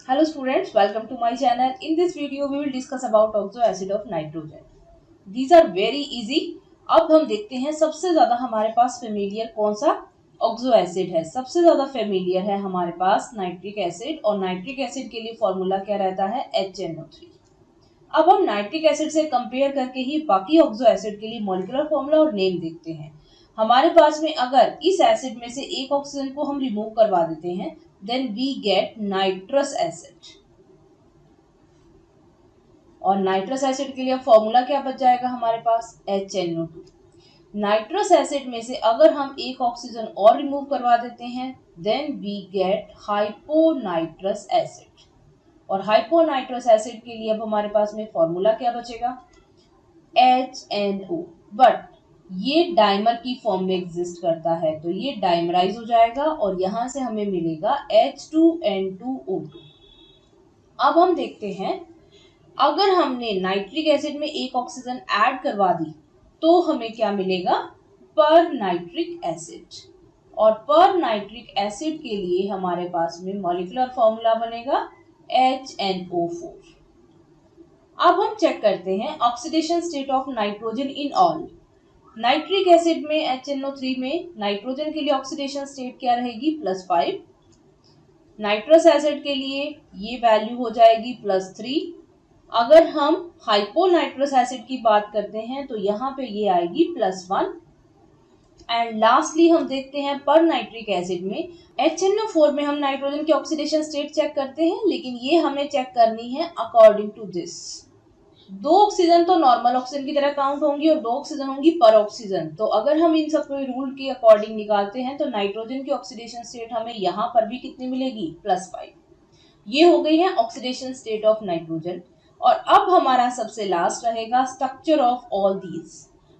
Hello students, welcome to my channel. In this video, we will discuss about oxo acid of nitrogen. These are very easy. अब हम देखते हैं सबसे ज्यादा हमारे पास फेमिलियर कौन सा ऑक्सो एसिड है। सबसे ज्यादा फेमिलियर है हमारे पास नाइट्रिक एसिड, और नाइट्रिक एसिड के लिए फॉर्मूला क्या रहता है HNO3। अब हम नाइट्रिक एसिड से कंपेयर करके ही बाकी ऑक्सो एसिड के लिए मॉलिक्यूलर फॉर्मूला और नेम देखते हैं। हमारे पास में अगर इस एसिड में से एक ऑक्सीजन को हम रिमूव करवा देते हैं, then we get nitrous acid. और नाइट्रस एसिड के लिए फॉर्मूला क्या बच जाएगा हमारे पास HNO2। नाइट्रस एसिड में से अगर हम एक ऑक्सीजन और रिमूव करवा देते हैं, then we gate hyponitrous acid. और हाइपोनाइट्रस एसिड के लिए अब हमारे पास में फॉर्मूला क्या बचेगा HNO। बट ये डाइमर की फॉर्म में एग्जिस्ट करता है, तो ये डाइमराइज हो जाएगा और यहां से हमें मिलेगा H2N2O2। अब हम देखते हैं, अगर हमने नाइट्रिक एसिड में एक ऑक्सीजन ऐड करवा दी तो हमें क्या मिलेगा, पर नाइट्रिक एसिड। और पर नाइट्रिक एसिड के लिए हमारे पास में मॉलिक्यूलर फॉर्मूला बनेगा HNO4। अब हम चेक करते हैं oxidation state of nitrogen in all. Nitric acid में HNO3 में नाइट्रोजन के लिए ऑक्सीडेशन स्टेट क्या रहेगी, +5। नाइट्रस एसिड के लिए ये वैल्यू हो जाएगी +3। अगर हम हाइपोनाइट्रस एसिड की बात करते हैं तो यहाँ पे ये आएगी +1। एंड लास्टली हम देखते हैं पर नाइट्रिक एसिड में HNO4 में हम नाइट्रोजन की ऑक्सीडेशन स्टेट चेक करते हैं, लेकिन ये हमें चेक करनी है अकॉर्डिंग टू दिस। दो ऑक्सीजन तो नॉर्मल ऑक्सीजन की तरह काउंट होंगी और दो ऑक्सीजन होंगी पर ऑक्सीजन। तो अगर हम इन सब रूल के अकॉर्डिंग निकालते हैं तो नाइट्रोजन की ऑक्सीडेशन स्टेट हमें यहाँ पर भी कितनी मिलेगी, +5। ये हो गई है ऑक्सीडेशन स्टेट ऑफ नाइट्रोजन। और अब हमारा सबसे लास्ट रहेगा structure of all these.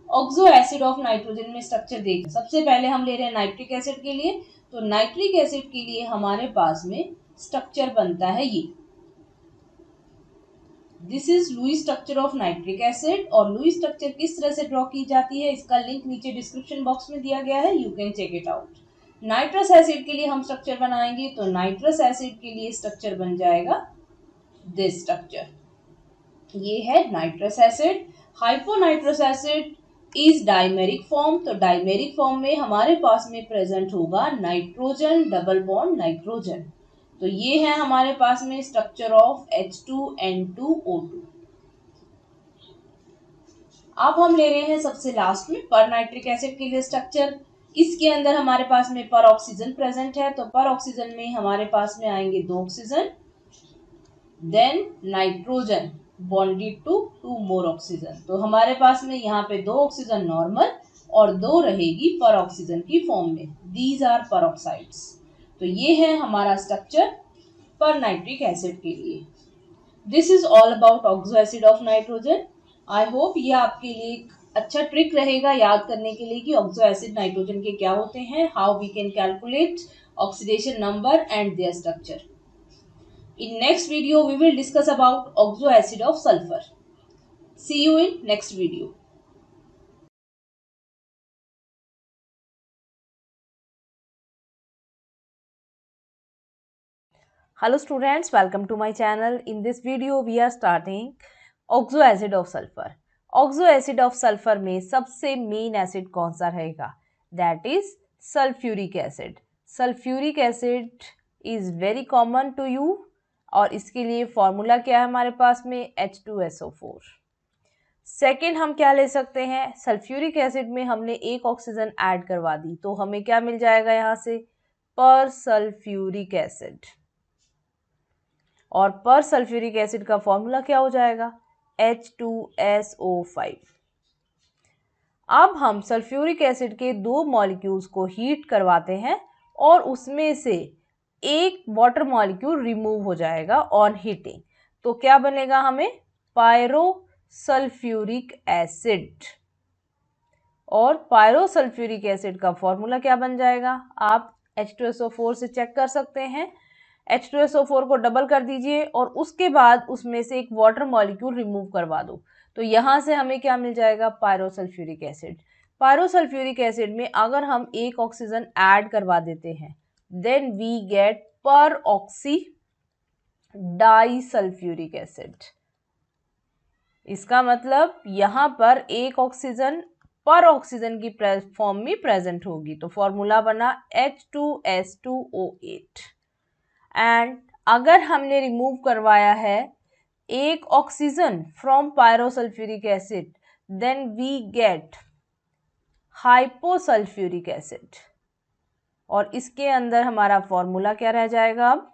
Oxo acid of nitrogen में स्ट्रक्चर देखें। सबसे पहले हम ले रहे हैं नाइट्रिक एसिड के लिए, तो नाइट्रिक एसिड के लिए हमारे पास में स्ट्रक्चर बनता है ये। This is Lewis structure of nitric acid. और लुईस स्ट्रक्चर किस तरह से ड्रॉ की जाती है, इसका लिंक नीचे डिस्क्रिप्शन बॉक्स में दिया गया है, you can check it out. Nitrous acid के लिए हम स्ट्रक्चर बनाएंगे, तो नाइट्रस एसिड के लिए स्ट्रक्चर बन जाएगा दिस स्ट्रक्चर। ये है nitrous acid. Hyponitrous acid is dimeric form, तो डाइमेरिक फॉर्म में हमारे पास में प्रेजेंट होगा नाइट्रोजन डबल बॉन्ड नाइट्रोजन। तो ये है हमारे पास में स्ट्रक्चर ऑफ H2N2O2। अब हम ले रहे हैं सबसे लास्ट में पर नाइट्रिक एसिड के लिए स्ट्रक्चर। इसके अंदर हमारे पास में पर ऑक्सीजन प्रेजेंट है, तो पर ऑक्सीजन में हमारे पास में आएंगे दो oxygen, then nitrogen bonded to two more oxygen. तो हमारे पास में यहाँ पे दो ऑक्सीजन नॉर्मल और दो रहेगी पर ऑक्सीजन की फॉर्म में। These are peroxides. तो ये है हमारा स्ट्रक्चर पर नाइट्रिक एसिड के लिए। This is all about oxo acid of nitrogen. I hope ये आपके लिए एक अच्छा ट्रिक रहेगा याद करने के लिए कि ऑक्सो एसिड नाइट्रोजन के क्या होते हैं, how we can calculate oxidation number and their structure. In next video, we will discuss about oxo acid of sulfur. See you in next video. Hello students, welcome to my channel. In this video we are starting oxo acid of sulfur. Oxo acid of sulfur में सबसे main acid कौन सा रहेगा, that is sulphuric acid. Sulphuric acid is very common to you, और इसके लिए formula क्या है हमारे पास में, H2SO4। सेकेंड हम क्या ले सकते हैं, सल्फ्यूरिक एसिड में हमने एक ऑक्सीजन ऐड करवा दी तो हमें क्या मिल जाएगा यहाँ से, पर सल्फ्यूरिक एसिड। और पर सल्फ्यूरिक एसिड का फॉर्मूला क्या हो जाएगा, H2SO5। अब हम सल्फ्यूरिक एसिड के दो मॉलिक्यूल्स को हीट करवाते हैं और उसमें से एक वाटर मॉलिक्यूल रिमूव हो जाएगा ऑन हीटिंग। तो क्या बनेगा हमें, पायरोसल्फ्यूरिक एसिड। और पायरोसल्फ्यूरिक एसिड का फॉर्मूला क्या बन जाएगा, आप H2SO4 से चेक कर सकते हैं। H2SO4 को डबल कर दीजिए और उसके बाद उसमें से एक वाटर मॉलिक्यूल रिमूव करवा दो, तो यहाँ से हमें क्या मिल जाएगा, पायरोसल्फ्यूरिक एसिड। पायरोसल्फ्यूरिक एसिड में अगर हम एक ऑक्सीजन ऐड करवा देते हैं, देन वी गेट पर ऑक्सी डाई सल्फ्यूरिक एसिड। इसका मतलब यहाँ पर एक ऑक्सीजन पर ऑक्सीजन की फॉर्म में प्रेजेंट होगी, तो फॉर्मूला बना H2S2O8। एंड अगर हमने रिमूव करवाया है एक oxygen from pyrosulphuric acid, then we get hyposulphuric acid. और इसके अंदर हमारा फॉर्मूला क्या रह जाएगा अब,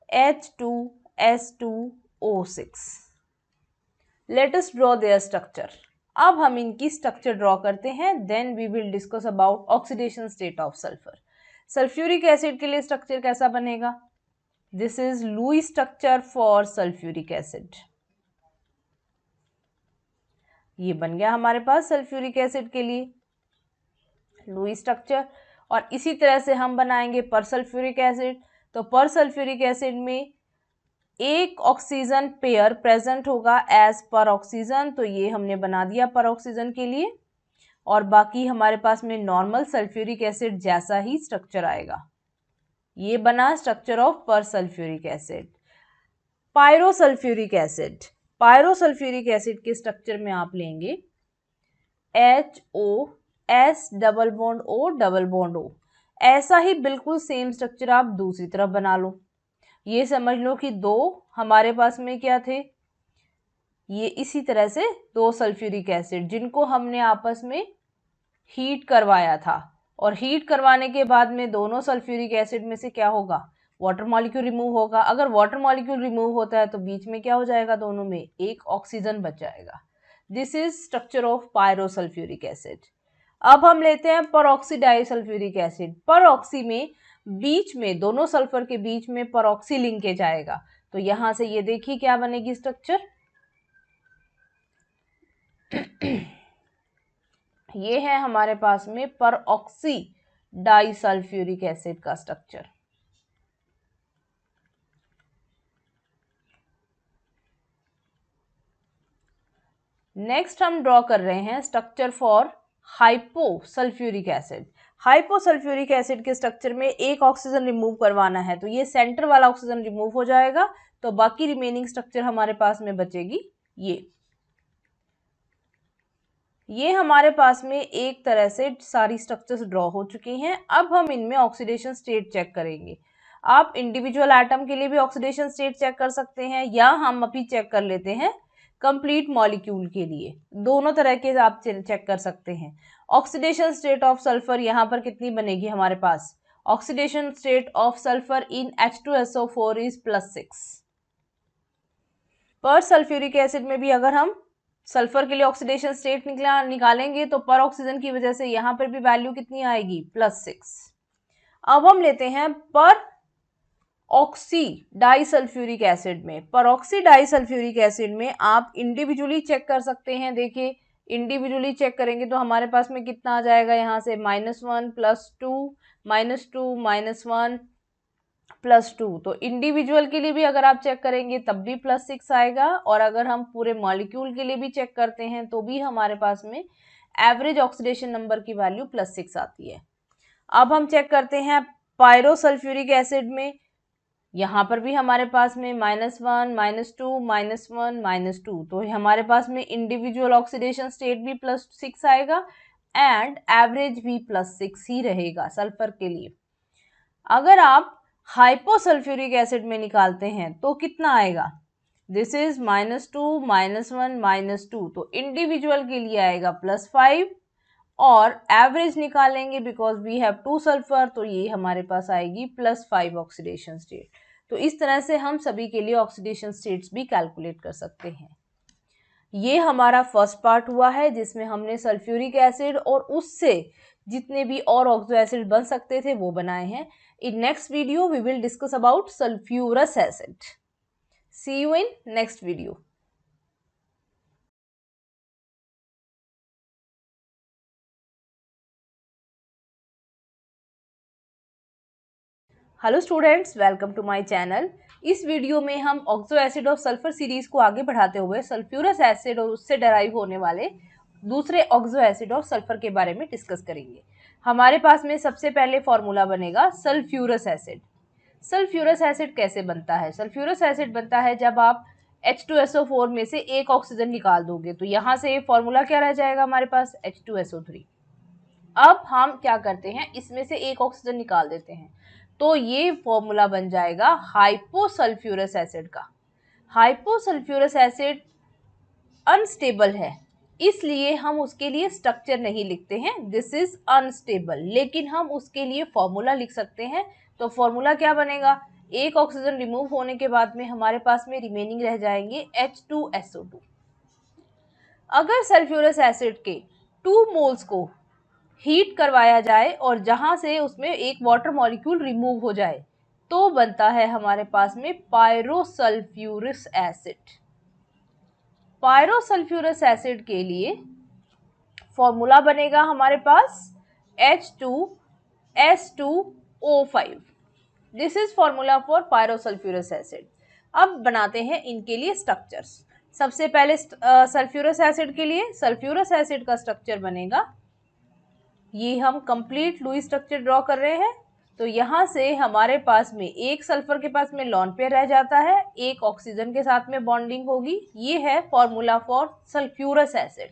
H2S2O6। Let us draw their structure. अब हम इनकी स्ट्रक्चर ड्रॉ करते हैं, then we will discuss about oxidation state of sulphur. Sulphuric acid के लिए स्ट्रक्चर कैसा बनेगा, this is Lewis structure for sulphuric acid. ये बन गया हमारे पास सल्फ्यूरिक एसिड के लिए लुईस स्ट्रक्चर। और इसी तरह से हम बनाएंगे पर सल्फ्यूरिक एसिड। तो पर सल्फ्यूरिक एसिड में एक ऑक्सीजन पेयर प्रेजेंट होगा एज पर ऑक्सीजन, तो ये हमने बना दिया पर ऑक्सीजन के लिए। और बाकी हमारे पास में नॉर्मल सल्फ्यूरिक एसिड जैसा ही स्ट्रक्चर आएगा। ये बना स्ट्रक्चर ऑफ पर sulphuric acid. Pyrosulphuric acid, pyrosulphuric acid के स्ट्रक्चर में आप लेंगे HOS double bond O double bond O। ऐसा ही बिल्कुल सेम स्ट्रक्चर आप दूसरी तरफ बना लो। ये समझ लो कि दो हमारे पास में क्या थे, ये इसी तरह से दो सल्फ्यूरिक एसिड जिनको हमने आपस में हीट करवाया था। और हीट करवाने के बाद में दोनों सल्फ्यूरिक एसिड में से क्या होगा, वाटर मॉलिक्यूल रिमूव होगा। अगर वाटर मॉलिक्यूल रिमूव होता है तो बीच में क्या हो जाएगा, दोनों में एक ऑक्सीजन बच जाएगा। This is structure of pyrosulphuric acid. अब हम लेते हैं परऑक्सी डाइसल्फ्यूरिक एसिड। परऑक्सी में बीच में दोनों सल्फर के बीच में परऑक्सी लिंकेज आएगा। तो यहां से ये देखिए क्या बनेगी स्ट्रक्चर, ये है हमारे पास में परऑक्सी डाइसल्फ्यूरिक एसिड का स्ट्रक्चर। नेक्स्ट हम ड्रॉ कर रहे हैं स्ट्रक्चर फॉर हाइपोसल्फ्यूरिक एसिड। हाइपोसल्फ्यूरिक एसिड के स्ट्रक्चर में एक ऑक्सीजन रिमूव करवाना है, तो ये सेंटर वाला ऑक्सीजन रिमूव हो जाएगा, तो बाकी रिमेनिंग स्ट्रक्चर हमारे पास में बचेगी। ये हमारे पास में एक तरह से सारी स्ट्रक्चर्स ड्रॉ हो चुकी हैं। अब हम इनमें ऑक्सीडेशन स्टेट चेक करेंगे। आप इंडिविजुअल एटम के लिए भी ऑक्सीडेशन स्टेट चेक कर सकते हैं, या हम अभी चेक कर लेते हैं कंप्लीट मॉलिक्यूल के लिए। दोनों तरह के आप चेक कर सकते हैं। ऑक्सीडेशन स्टेट ऑफ सल्फर यहाँ पर कितनी बनेगी हमारे पास, oxidation state of sulphur in H2SO4 is +6। पर सल्फ्यूरिक एसिड में भी अगर हम सल्फर के लिए ऑक्सीडेशन स्टेट निकालेंगे तो पर ऑक्सीजन की वजह से यहाँ पर भी वैल्यू कितनी आएगी, +6। अब हम लेते हैं पर ऑक्सी डाइसल्फ्यूरिक एसिड में। पर ऑक्सी डाइसल्फ्यूरिक एसिड में आप इंडिविजुअली चेक कर सकते हैं। देखिए इंडिविजुअली चेक करेंगे तो हमारे पास में कितना आ जाएगा, यहाँ से -1 +2 -2 -1 +2। तो इंडिविजुअल के लिए भी अगर आप चेक करेंगे तब भी +6 आएगा, और अगर हम पूरे मॉलिक्यूल के लिए भी चेक करते हैं तो भी हमारे पास में एवरेज ऑक्सीडेशन नंबर की वैल्यू +6 आती है। अब हम चेक करते हैं पायरोसल्फ्यूरिक एसिड में। यहाँ पर भी हमारे पास में -1 -2 -1 -2, तो हमारे पास में इंडिविजुअल ऑक्सीडेशन स्टेट भी +6 आएगा एंड एवरेज भी +6 ही रहेगा सल्फर के लिए। अगर आप हाइपोसल्फ्यूरिक एसिड में निकालते हैं तो कितना आएगा, दिस इज -2 -1 -2, तो इंडिविजुअल के लिए आएगा +5, और एवरेज निकालेंगे बिकॉज वी हैव 2 सल्फर, तो ये हमारे पास आएगी +5 ऑक्सीडेशन स्टेट। तो इस तरह से हम सभी के लिए ऑक्सीडेशन स्टेट्स भी कैलकुलेट कर सकते हैं। ये हमारा फर्स्ट पार्ट हुआ है जिसमें हमने सल्फ्यूरिक एसिड और उससे जितने भी और ऑक्सो एसिड बन सकते थे वो बनाए हैं। In next video we will discuss about sulphurous acid. See you in next video. Hello students, welcome to my channel. इस वीडियो में हम oxo acid of sulphur series को आगे बढ़ाते हुए सल्फ्यूरस एसिड और उससे डराइव होने वाले दूसरे ऑक्सो एसिड ऑफ सल्फर के बारे में डिस्कस करेंगे। हमारे पास में सबसे पहले फॉर्मूला बनेगा सल्फ्यूरस एसिड। सल्फ्यूरस एसिड कैसे बनता है? सल्फ्यूरस एसिड बनता है जब आप H2SO4 में से एक ऑक्सीजन निकाल दोगे, तो यहाँ से फॉर्मूला क्या रह जाएगा हमारे पास? H2SO3। अब हम क्या करते हैं, इसमें से एक ऑक्सीजन निकाल देते हैं, तो ये फॉर्मूला बन जाएगा हाइपोसल्फ्यूरस एसिड का। हाइपोसल्फ्यूरस एसिड अनस्टेबल है, इसलिए हम उसके लिए स्ट्रक्चर नहीं लिखते हैं, दिस इज अनस्टेबल, लेकिन हम उसके लिए फॉर्मूला लिख सकते हैं। तो फॉर्मूला क्या बनेगा? एक ऑक्सीजन रिमूव होने के बाद में हमारे पास में रिमेनिंग रह जाएंगे H2SO2। अगर सल्फ्यूरस एसिड के 2 मोल्स को हीट करवाया जाए और जहां से उसमें एक वाटर मॉलिक्यूल रिमूव हो जाए, तो बनता है हमारे पास में पायरोसल्फ्यूरस एसिड। पायरोसल्फ्यूरस एसिड के लिए फॉर्मूला बनेगा हमारे पास H2S2O5। This is formula for pyrosulphurous acid. अब बनाते हैं इनके लिए स्ट्रक्चर्स। सबसे पहले सल्फ्यूरस एसिड के लिए सल्फ्यूरस एसिड का स्ट्रक्चर बनेगा, ये हम कंप्लीट लुईस स्ट्रक्चर ड्रॉ कर रहे हैं। तो यहाँ से हमारे पास में एक सल्फर के पास में लॉन पेयर रह जाता है, एक ऑक्सीजन के साथ में बॉन्डिंग होगी। ये है formula for sulphurous acid.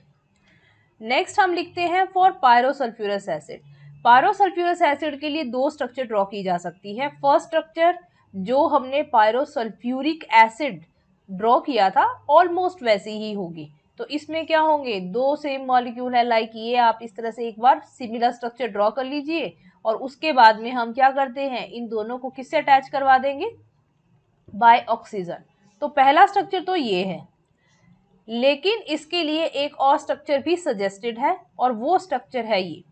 Next हम लिखते हैं फॉर पायरोसल्फ्यूरस एसिड। पायरोसल्फ्यूरस एसिड के लिए 2 स्ट्रक्चर ड्रॉ की जा सकती है। फर्स्ट स्ट्रक्चर जो हमने पायरोसल्फ्यूरिक एसिड ड्रॉ किया था, ऑलमोस्ट वैसी ही होगी। तो इसमें क्या होंगे, 2 सेम मॉलिक्यूल है, लाइक ये आप इस तरह से एक बार सिमिलर स्ट्रक्चर ड्रॉ कर लीजिए और उसके बाद में हम क्या करते हैं, इन दोनों को किससे अटैच करवा देंगे? By oxygen. तो पहला स्ट्रक्चर तो ये है, लेकिन इसके लिए एक और स्ट्रक्चर भी सजेस्टेड है और वो स्ट्रक्चर है ये।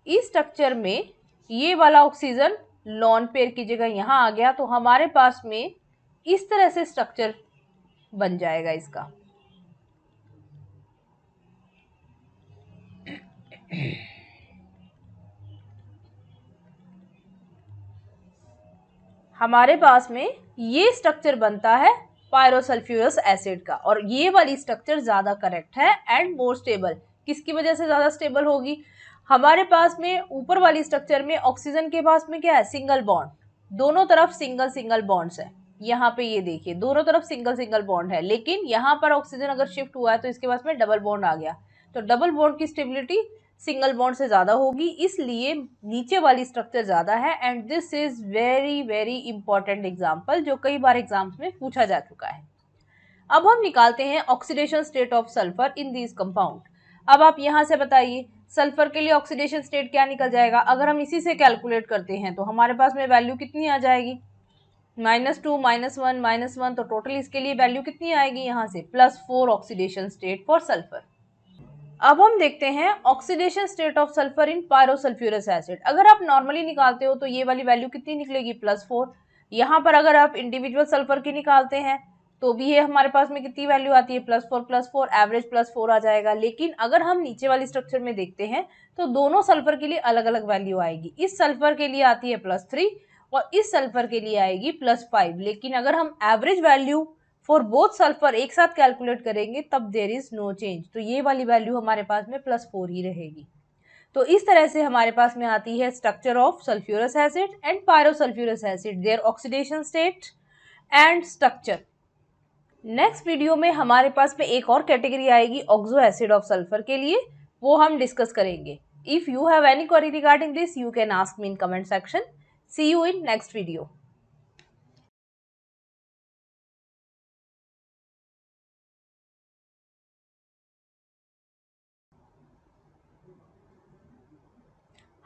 इस स्ट्रक्चर में ये वाला ऑक्सीजन लॉन पेयर की जगह यहाँ आ गया, तो हमारे पास में इस तरह से स्ट्रक्चर बन जाएगा इसका। हमारे पास में ये स्ट्रक्चर बनता है पायरोसल्फ्यूरस एसिड का, और ये वाली स्ट्रक्चर ज़्यादा करेक्ट है एंड मोर स्टेबल। किसकी वजह से ज़्यादा स्टेबल होगी? हमारे पास में ऊपर वाली स्ट्रक्चर में ऑक्सीजन के पास में क्या है? सिंगल बॉन्ड, दोनों तरफ सिंगल सिंगल बॉन्ड्स है। यहाँ पे ये देखिए दोनों तरफ सिंगल सिंगल बॉन्ड है, लेकिन यहाँ पर ऑक्सीजन अगर शिफ्ट हुआ है तो इसके पास में डबल बॉन्ड आ गया, तो डबल बॉन्ड की स्टेबिलिटी सिंगल बॉन्ड से ज़्यादा होगी, इसलिए नीचे वाली स्ट्रक्चर ज़्यादा है। And this is very very important example जो कई बार एग्जाम्स में पूछा जा चुका है। अब हम निकालते हैं oxidation state of sulphur in this compound. अब आप यहाँ से बताइए सल्फर के लिए ऑक्सीडेशन स्टेट क्या निकल जाएगा? अगर हम इसी से कैलकुलेट करते हैं तो हमारे पास में वैल्यू कितनी आ जाएगी? -2 -1 -1, तो टोटल इसके लिए वैल्यू कितनी आएगी? यहाँ से +4 ऑक्सीडेशन स्टेट फॉर सल्फर। अब हम देखते हैं oxidation state of sulphur in pyrosulphurous acid. अगर आप नॉर्मली निकालते हो तो ये वाली वैल्यू कितनी निकलेगी? +4। यहाँ पर अगर आप इंडिविजुअल सल्फर की निकालते हैं तो भी ये हमारे पास में कितनी वैल्यू आती है? +4 एवरेज +4 आ जाएगा। लेकिन अगर हम नीचे वाली स्ट्रक्चर में देखते हैं तो दोनों सल्फर के लिए अलग अलग वैल्यू आएगी। इस सल्फर के लिए आती है +3 और इस सल्फर के लिए आएगी +5। लेकिन अगर हम average value for both sulphur एक साथ कैलकुलेट करेंगे तब देयर इज नो चेंज, तो ये वाली वैल्यू हमारे पास में +4 ही रहेगी। तो इस तरह से हमारे पास में आती है structure of sulphurous acid and pyrosulphurous acid, their oxidation state and structure. Next video में हमारे पास में एक और कैटेगरी आएगी ऑक्सो एसिड ऑफ सल्फर के लिए, वो हम डिस्कस करेंगे। If you have any query regarding this you can ask me in comment section. See you in next video.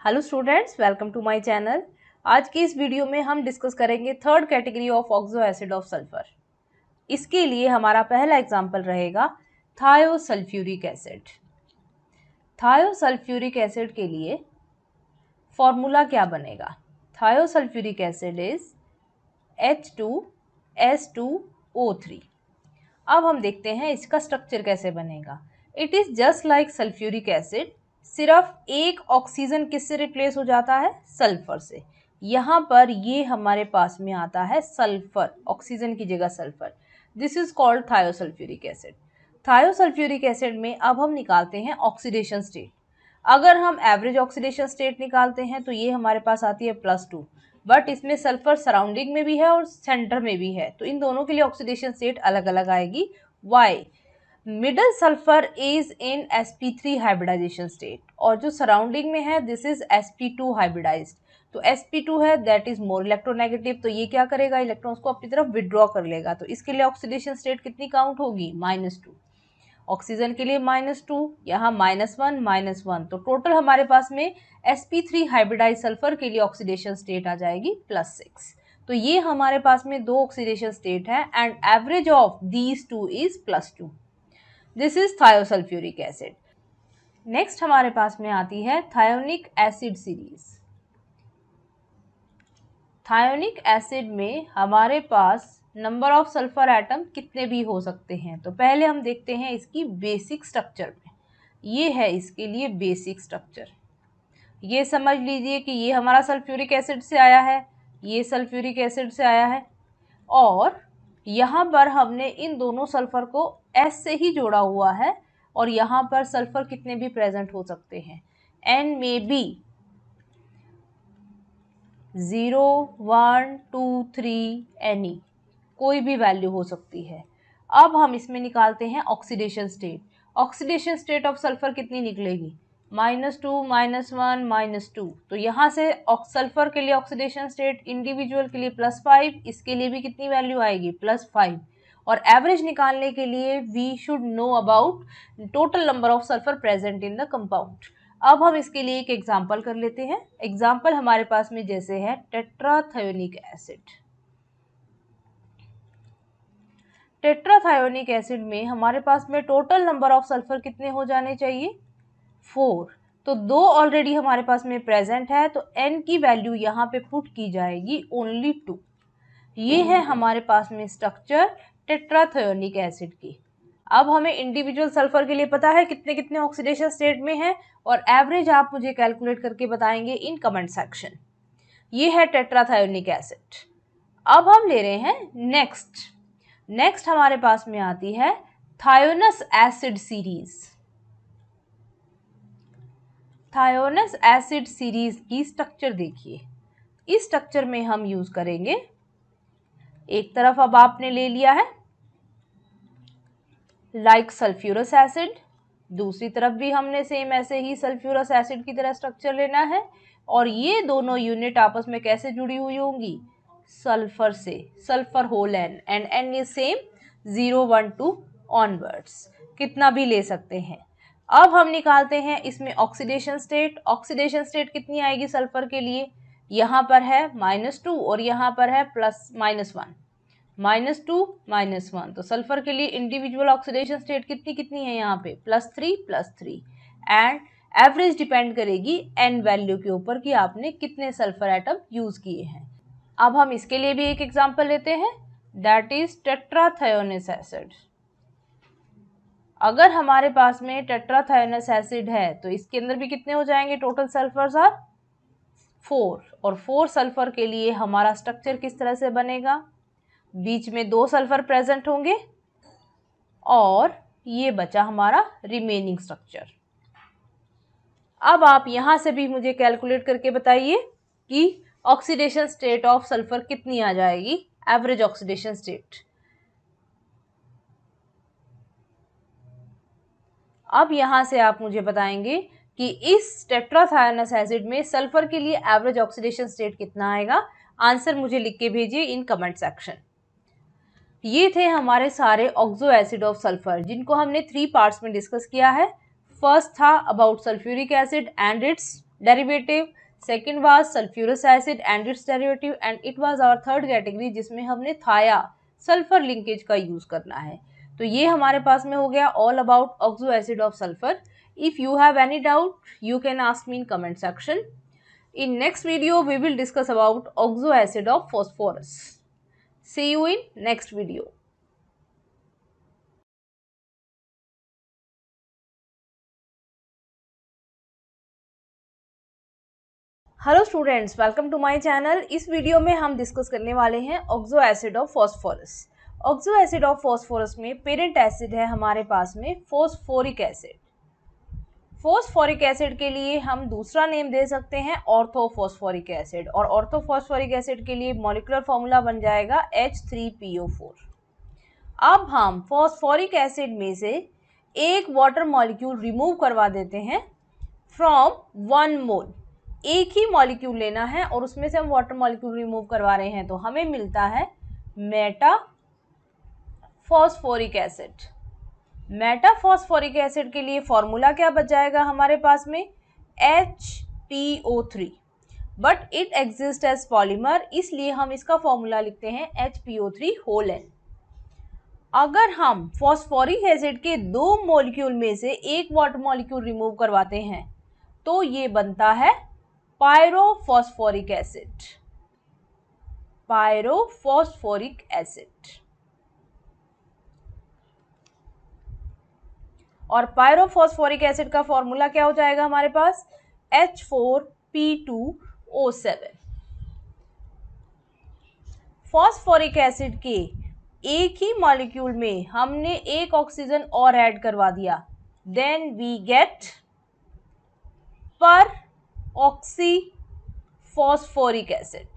Hello students, welcome to my channel. आज की इस video में हम डिस्कस करेंगे third category of oxo acid of sulphur. इसके लिए हमारा पहला एग्जांपल रहेगा थायोसल्फ्यूरिक एसिड। थायोसल्फ्यूरिक एसिड के लिए फॉर्मूला क्या बनेगा? थायोसल्फ्यूरिक एसिड इज H2S2O3। अब हम देखते हैं इसका स्ट्रक्चर कैसे बनेगा। It is just like sulphuric acid, सिर्फ एक ऑक्सीजन किससे रिप्लेस हो जाता है? सल्फर से। यहाँ पर ये हमारे पास में आता है सल्फर, ऑक्सीजन की जगह sulphur. This is called thiosulphuric acid. Thiosulphuric acid में अब हम निकालते हैं ऑक्सीडेशन स्टेट। अगर हम एवरेज ऑक्सीडेशन स्टेट निकालते हैं तो ये हमारे पास आती है +2, बट इसमें सल्फर सराउंडिंग में भी है और सेंटर में भी है, तो इन दोनों के लिए ऑक्सीडेशन स्टेट अलग अलग आएगी। Why? Middle sulphur is in sp3 hybridisation state, और जो सराउंडिंग में है दिस इज sp2 हाइब्रिडाइज्ड। तो sp2 है दैट इज मोर इलेक्ट्रोनेगेटिव, तो ये क्या करेगा, इलेक्ट्रॉन्स को अपनी तरफ विड्रॉ कर लेगा। तो इसके लिए ऑक्सीडेशन स्टेट कितनी काउंट होगी, -2। ऑक्सीजन के लिए -2, यहाँ -1 -1, तो टोटल हमारे पास में sp3 हाइब्रिडाइज सल्फर के लिए ऑक्सीडेशन स्टेट आ जाएगी +6। तो ये हमारे पास में दो ऑक्सीडेशन स्टेट है and average of these two is +2। This is thiosulphuric acid. Next हमारे पास में आती है thionic acid series. Thionic acid में हमारे पास नंबर ऑफ सल्फर एटम कितने भी हो सकते हैं। तो पहले हम देखते हैं इसकी बेसिक स्ट्रक्चर में। ये है इसके लिए बेसिक स्ट्रक्चर। ये समझ लीजिए कि ये हमारा सल्फ्यूरिक एसिड से आया है, ये सल्फ्यूरिक एसिड से आया है, और यहाँ पर हमने इन दोनों सल्फर को S से ही जोड़ा हुआ है, और यहाँ पर सल्फर कितने भी प्रेजेंट हो सकते हैं, N में बी 0 1 2 3 एनी कोई भी वैल्यू हो सकती है। अब हम इसमें निकालते हैं oxidation state. Oxidation state of sulphur कितनी निकलेगी, -2 -1 -2। तो यहाँ से सल्फर के लिए ऑक्सीडेशन स्टेट इंडिविजुअल के लिए +5, इसके लिए भी कितनी वैल्यू आएगी, +5। और एवरेज निकालने के लिए we should know about total number of sulphur present in the compound. अब हम इसके लिए एक एग्जाम्पल कर लेते हैं। एग्जाम्पल हमारे पास में जैसे है टेट्राथायोनिक एसिड। टेट्राथायोनिक एसिड में हमारे पास में टोटल नंबर ऑफ सल्फर कितने हो जाने चाहिए, 4। तो 2 ऑलरेडी हमारे पास में प्रेजेंट है, तो n की वैल्यू यहाँ पे पुट की जाएगी ओनली 2। ये है हमारे पास में स्ट्रक्चर टेट्राथायोनिक एसिड की। अब हमें इंडिविजुअल सल्फर के लिए पता है कितने कितने ऑक्सीडेशन स्टेट में है, और एवरेज आप मुझे कैलकुलेट करके बताएंगे इन कमेंट सेक्शन। ये है टेट्राथायोनिक एसिड। अब हम ले रहे हैं नेक्स्ट हमारे पास में आती है thionous acid series. Thionous acid series की स्ट्रक्चर देखिए। इस स्ट्रक्चर में हम यूज करेंगे, एक तरफ अब आपने ले लिया है लाइक सल्फ्यूरस एसिड, दूसरी तरफ भी हमने सेम ऐसे ही सल्फ्यूरस एसिड की तरह स्ट्रक्चर लेना है, और ये दोनों यूनिट आपस में कैसे जुड़ी हुई होंगी, सल्फर से, sulphur whole n, and n is same 0 1 2 onwards, कितना भी ले सकते हैं। अब हम निकालते हैं इसमें ऑक्सीडेशन स्टेट। ऑक्सीडेशन स्टेट कितनी आएगी सल्फर के लिए, यहाँ पर है -2 और यहाँ पर है +-1, -2 -1। तो सल्फर के लिए इंडिविजुअल ऑक्सीडेशन स्टेट कितनी कितनी है यहाँ पे, +3 एंड एवरेज डिपेंड करेगी n वैल्यू के ऊपर कि आपने कितने सल्फर एटम यूज किए हैं। अब हम इसके लिए भी एक एग्जांपल लेते हैं, दैट इज टेट्राथायोनस एसिड। अगर हमारे पास में टेट्राथायोनस एसिड है तो इसके अंदर भी कितने हो जाएंगे, टोटल सल्फर्स आर 4, और 4 सल्फर के लिए हमारा स्ट्रक्चर किस तरह से बनेगा, बीच में 2 सल्फर प्रेजेंट होंगे, और ये बचा हमारा रिमेनिंग स्ट्रक्चर। अब आप यहां से भी मुझे कैलकुलेट करके बताइए कि ऑक्सीडेशन स्टेट ऑफ सल्फर कितनी आ जाएगी, एवरेज ऑक्सीडेशन स्टेट। अब यहां से आप मुझे बताएंगे कि इस टेट्राथायोनस एसिड में सल्फर के लिए एवरेज ऑक्सीडेशन स्टेट कितना आएगा। आंसर मुझे लिख के भेजिए इन कमेंट सेक्शन। ये थे हमारे सारे ऑक्सो एसिड ऑफ सल्फर, जिनको हमने 3 पार्ट्स में डिस्कस किया है। फर्स्ट था about sulphuric acid and its derivative, second was sulphurous acid and its derivative, and it was our third category जिसमें हमने थाया सल्फर लिंकेज का यूज करना है। तो ये हमारे पास में हो गया all about oxo acid of sulphur. If you have any doubt you can ask me in comment section. In next video we will discuss about oxo acid of phosphorus. See you in next video. Hello students, welcome to my channel. इस video में हम discuss करने वाले हैं oxo acid of phosphorus. Oxo acid of phosphorus में parent acid है हमारे पास में फॉस्फोरिक एसिड। फॉस्फोरिक एसिड के लिए हम दूसरा नेम दे सकते हैं ऑर्थोफॉस्फोरिक एसिड, और ऑर्थोफॉस्फोरिक एसिड के लिए मॉलिक्यूलर फॉर्मूला बन जाएगा H3PO4। अब हम फॉस्फोरिक एसिड में से एक वाटर मॉलिक्यूल रिमूव करवा देते हैं फ्रॉम 1 मोल। एक ही मॉलिक्यूल लेना है और उसमें से हम वाटर मॉलिक्यूल रिमूव करवा रहे हैं, तो हमें मिलता है मेटाफॉस्फोरिक एसिड। मेटाफॉस्फोरिक एसिड के लिए फॉर्मूला क्या बच जाएगा हमारे पास में HPO3, but it exist as polymer, इसलिए हम इसका फॉर्मूला लिखते हैं HPO3 अगर हम फॉस्फोरिक एसिड के 2 मॉलिक्यूल में से एक वाटर मॉलिक्यूल रिमूव करवाते हैं तो ये बनता है पायरोफॉस्फोरिक एसिड। पायरोफॉस्फोरिक एसिड, और पायरोफॉस्फोरिक एसिड का फॉर्मूला क्या हो जाएगा हमारे पास H4P2O7। फॉस्फोरिक एसिड के एक ही मॉलिक्यूल में हमने एक ऑक्सीजन और ऐड करवा दिया, देन वी गेट पर ऑक्सी फॉस्फोरिक एसिड।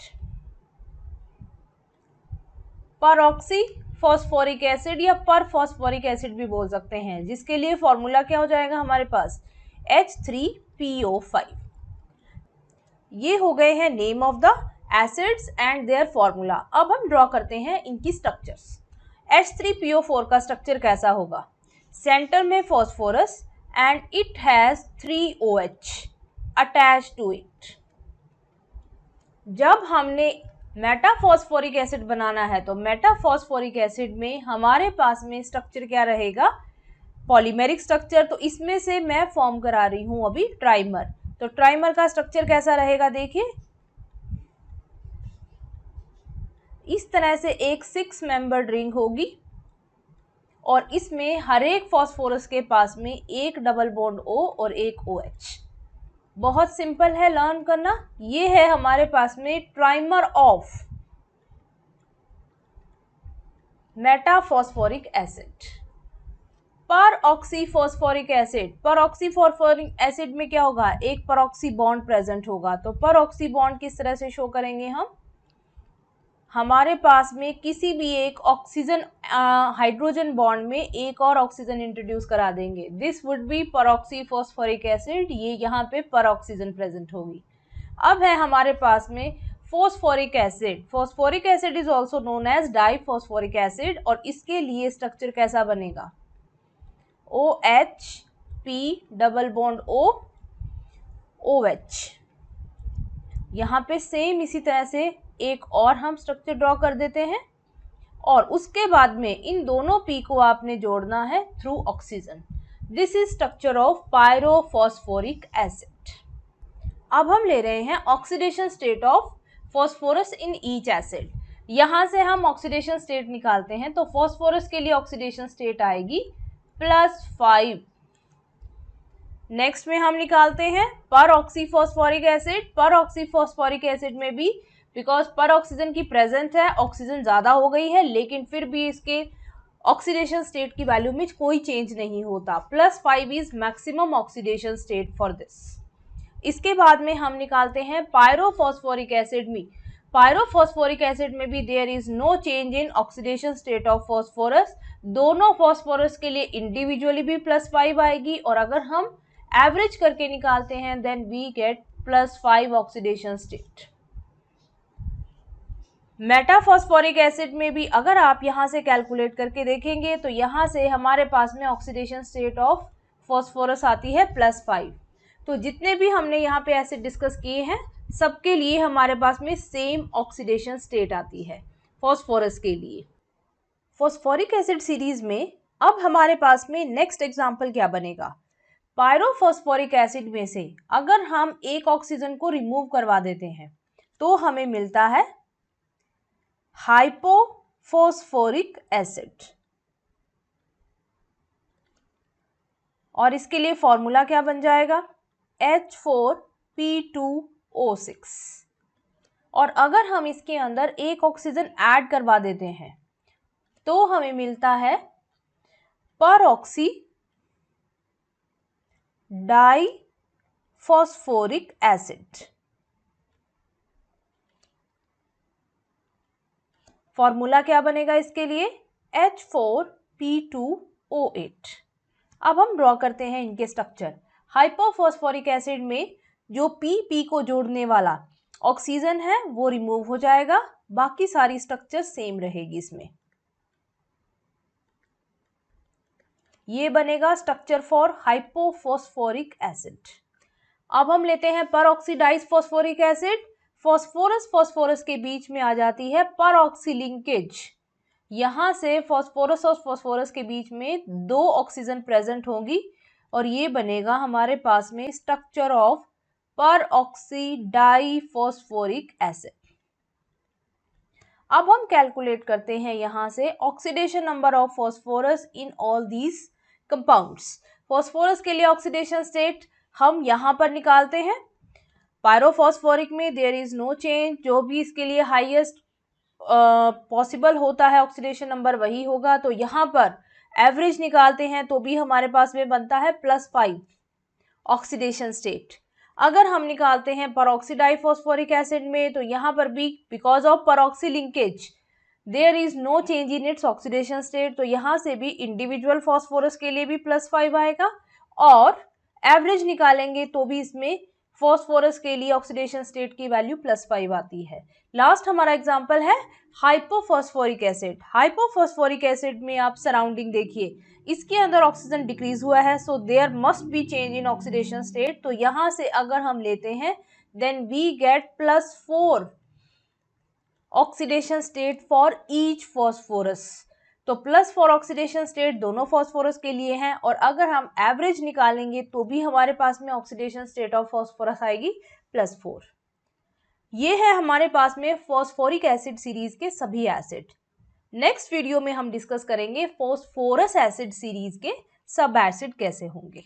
पर ऑक्सी फॉस्फोरिक एसिड या पर फॉस्फोरिक एसिड भी बोल सकते हैं, जिसके लिए फॉर्मूला क्या हो जाएगा हमारे पास H3PO5। ये हो गए हैं name of the acids and their formula. अब हम ड्रॉ करते हैं इनकी स्ट्रक्चर्स। H3PO4 का स्ट्रक्चर कैसा होगा? सेंटर में phosphorus and it has 3 OH attach to it. जब हमने मेटाफॉस्फोरिक एसिड बनाना है तो मेटाफॉस्फोरिक एसिड में हमारे पास में स्ट्रक्चर क्या रहेगा? Polymeric structure. तो इसमें से मैं फॉर्म करा रही हूं अभी ट्राइमर। तो ट्राइमर का स्ट्रक्चर कैसा रहेगा देखिए, इस तरह से एक 6 मेंबर्ड रिंग होगी और इसमें हर एक फॉस्फोरस के पास में एक डबल बॉन्ड O और एक OH। बहुत सिंपल है लर्न करना। ये है हमारे पास में ट्राइमर ऑफ मेटाफॉस्फोरिक एसिड। पर ऑक्सी फॉस्फोरिक एसिड, पर ऑक्सी फॉस्फोरिक एसिड में क्या होगा? एक पर ऑक्सी बॉन्ड प्रेजेंट होगा। तो पर ऑक्सी बॉन्ड किस तरह से शो करेंगे हम? हमारे पास में किसी भी एक ऑक्सीजन हाइड्रोजन बॉन्ड में एक और ऑक्सीजन इंट्रोड्यूस करा देंगे। This would be परऑक्सी phosphoric acid. ये यहाँ पे पर ऑक्सीजन प्रेजेंट होगी। अब है हमारे पास में phosphoric acid. Phosphoric acid is also known as diphosphoric acid, और इसके लिए स्ट्रक्चर कैसा बनेगा? OH P double bond O OH। यहाँ पे सेम इसी तरह से एक और हम स्ट्रक्चर ड्रॉ कर देते हैं, और उसके बाद में इन दोनों P को आपने जोड़ना है through oxygen. This is structure of pyrophosphoric acid. अब हम ले रहे हैं oxidation state of phosphorus in each acid. यहाँ से हम ऑक्सीडेशन स्टेट निकालते हैं, तो फॉस्फोरस के लिए ऑक्सीडेशन स्टेट आएगी +5। नेक्स्ट में हम निकालते हैं पर ऑक्सी फॉस्फोरिक एसिड। पर ऑक्सी फॉस्फोरिक एसिड में भी बिकॉज पर ऑक्सीजन की प्रेजेंस है, ऑक्सीजन ज़्यादा हो गई है, लेकिन फिर भी इसके ऑक्सीडेशन स्टेट की वैल्यू में कोई चेंज नहीं होता। +5 is maximum oxidation state for this. इसके बाद में हम निकालते हैं पायरोफॉस्फोरिक एसिड में। पायरोफॉस्फोरिक एसिड में भी there is no change in oxidation state of phosphorus. दोनों फॉस्फोरस के लिए इंडिविजुअली भी +5 आएगी, और अगर हम एवरेज करके निकालते हैं then we get +5 oxidation state. Metaphosphoric acid में भी अगर आप यहाँ से कैलकुलेट करके देखेंगे तो यहाँ से हमारे पास में ऑक्सीडेशन स्टेट ऑफ फॉस्फोरस आती है +5। तो जितने भी हमने यहाँ पे एसिड डिस्कस किए हैं सबके लिए हमारे पास में सेम ऑक्सीडेशन स्टेट आती है फॉस्फोरस के लिए। फॉस्फोरिक एसिड सीरीज में अब हमारे पास में नेक्स्ट एग्जाम्पल क्या बनेगा? पायरोफॉस्फोरिक एसिड में से अगर हम एक ऑक्सीजन को रिमूव करवा देते हैं तो हमें मिलता है हाइपोफॉस्फोरिक एसिड, और इसके लिए फॉर्मूला क्या बन जाएगा? H4P2O6। और अगर हम इसके अंदर एक ऑक्सीजन ऐड करवा देते हैं तो हमें मिलता है per oxy di phosphoric acid. Formula क्या बनेगा इसके लिए? H4P2O8। अब हम ड्रॉ करते हैं इनके स्ट्रक्चर। हाइपोफॉस्फोरिक एसिड में जो P को जोड़ने वाला ऑक्सीजन है वो रिमूव हो जाएगा, बाकी सारी स्ट्रक्चर सेम रहेगी इसमें। ये बनेगा स्ट्रक्चर फॉर हाइपोफॉस्फोरिक एसिड। अब हम लेते हैं परऑक्सीडाइज्ड फॉस्फोरिक एसिड। फॉस्फोरस फॉस्फोरस के बीच में आ जाती है परऑक्सी लिंकेज। यहां से फॉस्फोरस और फॉस्फोरस के बीच में 2 ऑक्सीजन प्रेजेंट होंगी और ये बनेगा हमारे पास में स्ट्रक्चर ऑफ परऑक्सी डाइफॉस्फोरिक एसिड। अब हम कैलकुलेट करते हैं यहां से oxidation number of phosphorus in all these compounds. Phosphorus के लिए ऑक्सीडेशन स्टेट हम यहां पर निकालते हैं। पायरोफॉस्फोरिक में देयर इज नो चेंज, जो भी इसके लिए हाईएस्ट पॉसिबल होता है ऑक्सीडेशन नंबर वही होगा। तो यहाँ पर एवरेज निकालते हैं तो भी हमारे पास में बनता है +5 ऑक्सीडेशन स्टेट। अगर हम निकालते हैं परऑक्सी डाइफॉस्फोरिक एसिड में तो यहाँ पर भी because of peroxy linkage there is no change in its oxidation state, तो यहाँ से भी इंडिविजुअल फॉस्फोरस के लिए भी +5 आएगा और एवरेज निकालेंगे तो भी इसमें फॉस्फोरस के लिए ऑक्सीडेशन स्टेट की वैल्यू +5 आती है। लास्ट हमारा एग्जांपल है हाइपोफॉस्फोरिक एसिड। हाइपोफॉस्फोरिक एसिड में आप सराउंडिंग देखिए, इसके अंदर ऑक्सीजन डिक्रीज हुआ है, so there must be change in oxidation state. तो यहां से अगर हम लेते हैं then we get +4 oxidation state for each phosphorus. तो +4 ऑक्सीडेशन स्टेट दोनों फॉस्फोरस के लिए हैं और अगर हम एवरेज निकालेंगे तो भी हमारे पास में ऑक्सीडेशन स्टेट ऑफ फॉस्फोरस आएगी +4। ये है हमारे पास में फॉस्फोरिक एसिड सीरीज के सभी एसिड। नेक्स्ट वीडियो में हम डिस्कस करेंगे फॉस्फोरस एसिड सीरीज के सब एसिड कैसे होंगे।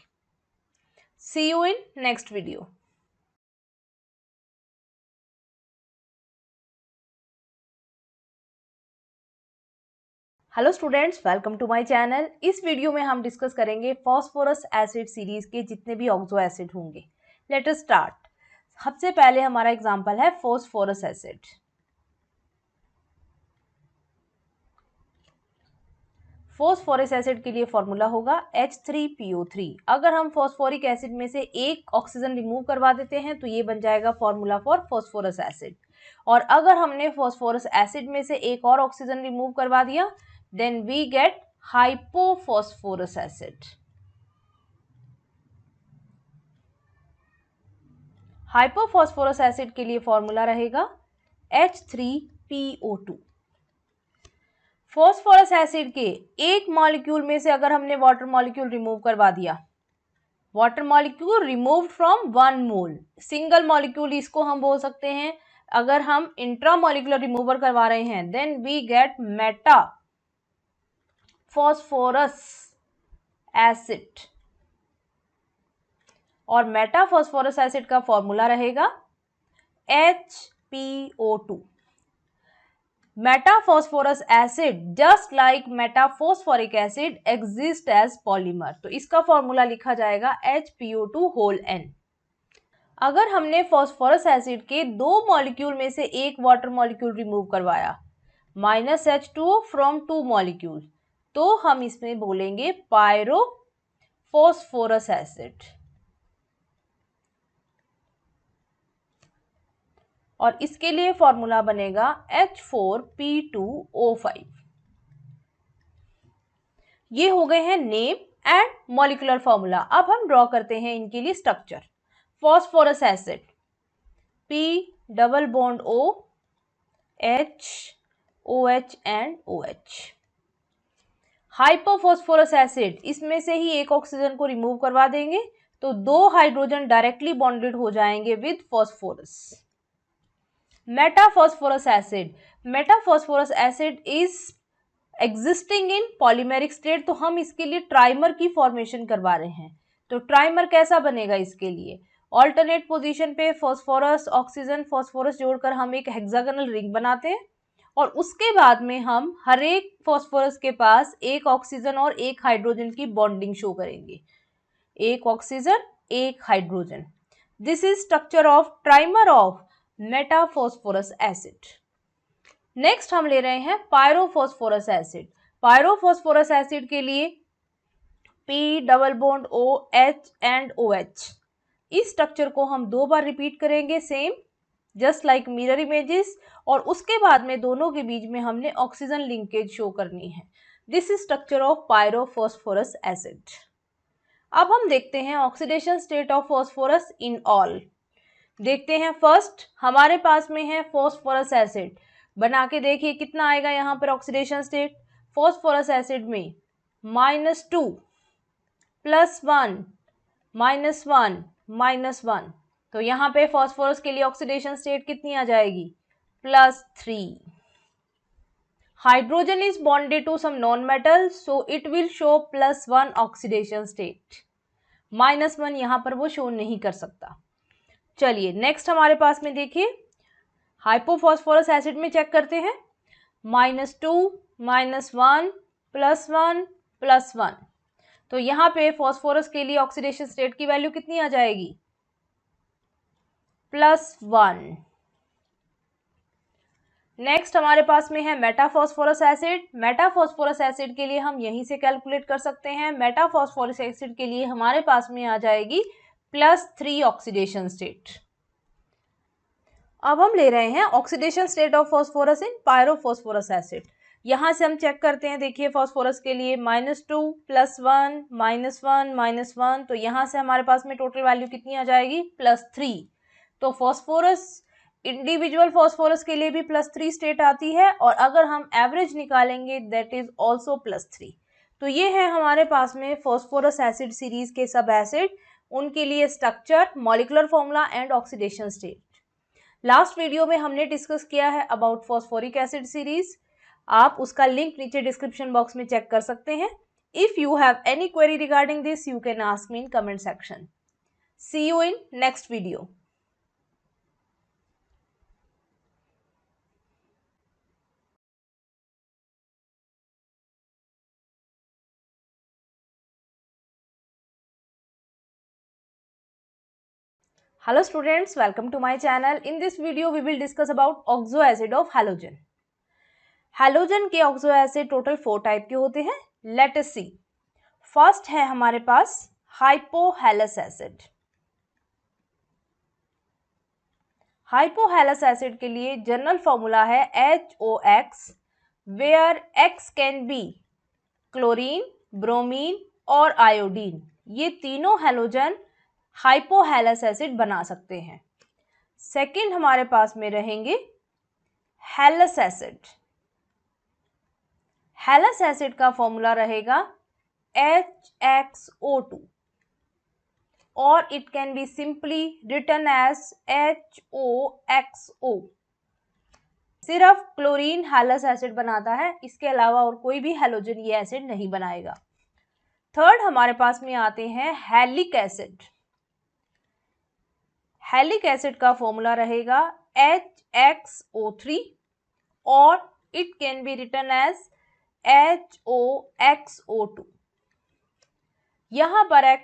See you in next video. Hello students, welcome to my channel. इस वीडियो में हम डिस्कस करेंगे फॉस्फोरस एसिड सीरीज के जितने भी ऑक्सो एसिड होंगे। Let us start. सबसे पहले हमारा एग्जांपल है फॉस्फोरस एसिड। फॉस्फोरस एसिड के लिए फॉर्मूला होगा H3PO3। अगर हम फॉस्फोरिक एसिड में से एक ऑक्सीजन रिमूव करवा देते हैं तो ये बन जाएगा फॉर्मूला फॉर फॉस्फोरस एसिड। और अगर हमने फॉस्फोरस एसिड में से एक और ऑक्सीजन रिमूव करवा दिया then we get hypophosphorus acid. Hypophosphorous acid के लिए फॉर्मूला रहेगा H3PO2। फॉस्फोरस एसिड के एक मॉलिक्यूल में से अगर हमने वाटर मॉलिक्यूल रिमूव करवा दिया, water molecule removed from 1 mole, single molecule इसको हम बोल सकते हैं। अगर हम इंट्रामॉलिक्यूलर रिमूवर करवा रहे हैं then we get meta phosphorus acid. और मेटा फॉस्फोरस एसिड का फॉर्मूला रहेगा HPO2। Meta phosphorus acid just like meta phosphoric acid exist as polymer, तो इसका फॉर्मूला लिखा जाएगा HPO2(N). अगर हमने फॉस्फोरस एसिड के 2 मॉलिक्यूल में से एक वाटर मॉलिक्यूल रिमूव करवाया -H2O फ्रॉम 2 मॉलिक्यूल, तो हम इसमें बोलेंगे पायरोफॉस्फोरस एसिड। और इसके लिए फॉर्मूला बनेगा H4P2O5। ये हो गए हैं नेम एंड मॉलिक्यूलर फॉर्मूला। अब हम ड्रॉ करते हैं इनके लिए structure. Phosphorous acid P double bond O H OH and OH। Hypophosphorous acid, इसमें से ही एक ऑक्सीजन को रिमूव करवा देंगे तो 2 हाइड्रोजन डायरेक्टली बॉन्डेड हो जाएंगे with phosphorus. Metaphosphorous acid, metaphosphorous acid is existing in polymeric state, तो हम इसके लिए ट्राइमर की फॉर्मेशन करवा रहे हैं। तो ट्राइमर कैसा बनेगा इसके लिए? ऑल्टरनेट पोजीशन पे फॉस्फोरस ऑक्सीजन फॉस्फोरस जोड़कर हम एक हेक्सागोनल रिंग बनाते हैं और उसके बाद में हम हर एक फॉस्फोरस के पास एक ऑक्सीजन और एक हाइड्रोजन की बॉन्डिंग शो करेंगे। एक ऑक्सीजन एक hydrogen. This is structure of trimer of metaphosphorous acid. Next हम ले रहे हैं पायरोफॉस्फोरस एसिड। पायरोफॉस्फोरस एसिड के लिए P double bond O H and OH। इस स्ट्रक्चर को हम 2 बार रिपीट करेंगे same just like mirror images, और उसके बाद में दोनों के बीच में हमने ऑक्सीजन लिंकेज शो करनी है। This is structure of pyrophosphorous acid. अब हम देखते हैं oxidation state of phosphorus in all. देखते हैं फर्स्ट हमारे पास में है फॉस्फोरस एसिड। बना के देखिए कितना आएगा यहाँ पर ऑक्सीडेशन स्टेट। फॉस्फोरस एसिड में -2 +1 -1 -1, तो यहाँ पे फॉस्फोरस के लिए ऑक्सीडेशन स्टेट कितनी आ जाएगी +3। Hydrogen is bonded to some non metal so it will show +1 oxidation state. -1 यहाँ पर वो शो नहीं कर सकता। चलिए नेक्स्ट हमारे पास में देखिए हाइपोफॉस्फोरस एसिड में चेक करते हैं। -2 -1 +1 +1, तो यहाँ पे फॉस्फोरस के लिए ऑक्सीडेशन स्टेट की वैल्यू कितनी आ जाएगी +1। नेक्स्ट हमारे पास में है मेटाफॉस्फोरस एसिड। मेटाफॉस्फोरस एसिड के लिए हम यहीं से कैलकुलेट कर सकते हैं। मेटाफॉस्फोरस एसिड के लिए हमारे पास में आ जाएगी +3 ऑक्सीडेशन स्टेट। अब हम ले रहे हैं oxidation state of phosphorus in pyrophosphorous acid. यहां से हम चेक करते हैं। देखिए फॉस्फोरस के लिए -2 +1 -1 -1, तो यहां से हमारे पास में टोटल वैल्यू कितनी आ जाएगी +3। तो फॉस्फोरस इंडिविजुअल फॉस्फोरस के लिए भी +3 स्टेट आती है, और अगर हम एवरेज निकालेंगे दैट इज ऑल्सो +3। तो ये है हमारे पास में फॉस्फोरस एसिड सीरीज के सब एसिड, उनके लिए structure, molecular formula and oxidation state. Last video में हमने डिस्कस किया है अबाउट फॉस्फोरिक एसिड सीरीज। आप उसका लिंक नीचे डिस्क्रिप्शन बॉक्स में चेक कर सकते हैं। If you have any query regarding this you can ask me in comment section. See you in next video. Hello students, welcome to my channel. In this video we will discuss about oxo acid of halogen. Halogen के oxo acid total 4 type के होते हैं। Let us see. First है हमारे पास hypohalous acid. Hypohalous acid के लिए general formula है HOX, where X can be chlorine, bromine और आयोडीन। ये तीनों हैलोजन हाइपोहेलस एसिड बना सकते हैं। सेकंड हमारे पास में रहेंगे हेलस एसिड। हेलस एसिड का फॉर्मूला रहेगा HXO2 और it can be simply written as HOXO। सिर्फ क्लोरीन हेलस एसिड बनाता है, इसके अलावा और कोई भी हैलोजन ये एसिड नहीं बनाएगा। थर्ड हमारे पास में आते हैं हैलिक एसिड। हैलिक एसिड का फॉर्मूला रहेगा HXO3 और it can be written as HOXO2। यहां पर X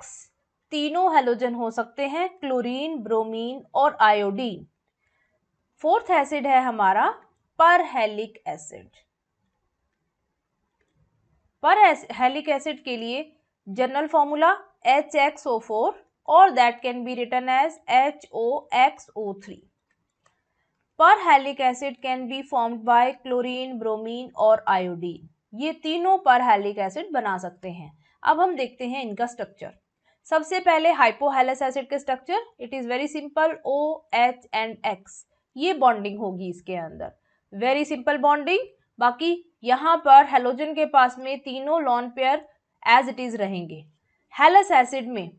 तीनों हैलोजन हो सकते हैं, क्लोरीन, ब्रोमीन और आयोडीन। फोर्थ एसिड है हमारा परहेलिक एसिड। परहेलिक एसिड के लिए general formula HXO4 or that can be written as HOXO3. Perhalic acid can be formed by chlorine, bromine और iodine. ये तीनों परहैलिक एसिड बना सकते हैं। अब हम देखते हैं इनका स्ट्रक्चर। सबसे पहले हाइपोहेलस एसिड के structure, it is very simple, OH and X, ये बॉन्डिंग होगी इसके अंदर, वेरी सिंपल बॉन्डिंग। बाकी यहाँ पर हेलोजन के पास में तीनों lone pair as it is रहेंगे। हेलस एसिड में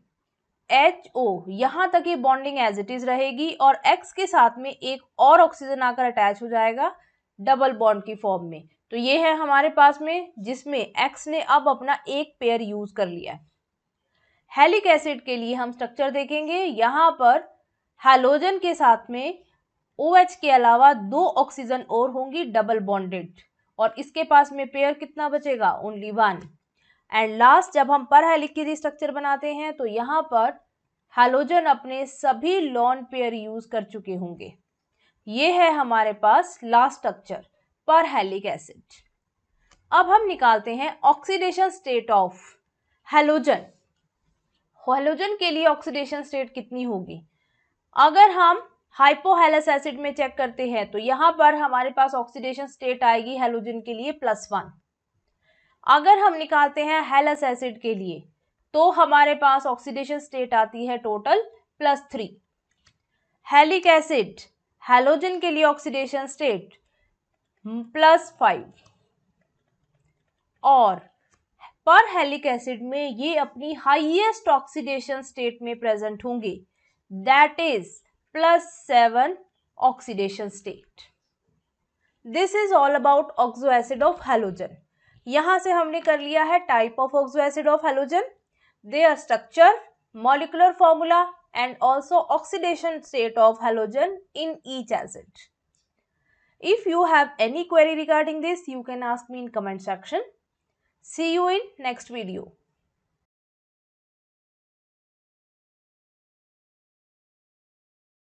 HO यहाँ तक ये बॉन्डिंग एज इट इज रहेगी और X के साथ में एक और ऑक्सीजन आकर अटैच हो जाएगा डबल बॉन्ड की फॉर्म में। तो ये है हमारे पास में जिसमें X ने अब अपना एक पेयर यूज कर लिया है। हेलिक एसिड के लिए हम स्ट्रक्चर देखेंगे। यहाँ पर हैलोजन के साथ में OH के अलावा 2 ऑक्सीजन और होंगी डबल बॉन्डेड, और इसके पास में पेयर कितना बचेगा, ओनली 1। एंड लास्ट जब हम परहेलिक की स्ट्रक्चर बनाते हैं तो यहाँ पर हैलोजन अपने सभी लोन पेयर यूज कर चुके होंगे। ये है हमारे पास लास्ट स्ट्रक्चर परहैलिक एसिड। अब हम निकालते हैं oxidation state of halogen. Halogen के लिए ऑक्सीडेशन स्टेट कितनी होगी? अगर हम हाइपोहेलस एसिड में चेक करते हैं तो यहां पर हमारे पास ऑक्सीडेशन स्टेट आएगी हैलोजन के लिए +1। अगर हम निकालते हैं हेलस एसिड के लिए तो हमारे पास ऑक्सीडेशन स्टेट आती है टोटल +3। हैलिक एसिड हैलोजन के लिए ऑक्सीडेशन स्टेट +5 और परहैलिक एसिड में ये अपनी हाईएस्ट ऑक्सीडेशन स्टेट में प्रेजेंट होंगे, that is +7 oxidation state. This is all about oxo acid of halogen. यहां से हमने कर लिया है type of oxo acid of halogen, their structure, molecular formula and also oxidation state of halogen in each acid. If you have any query regarding this, you can ask me in comment section. See you in next video.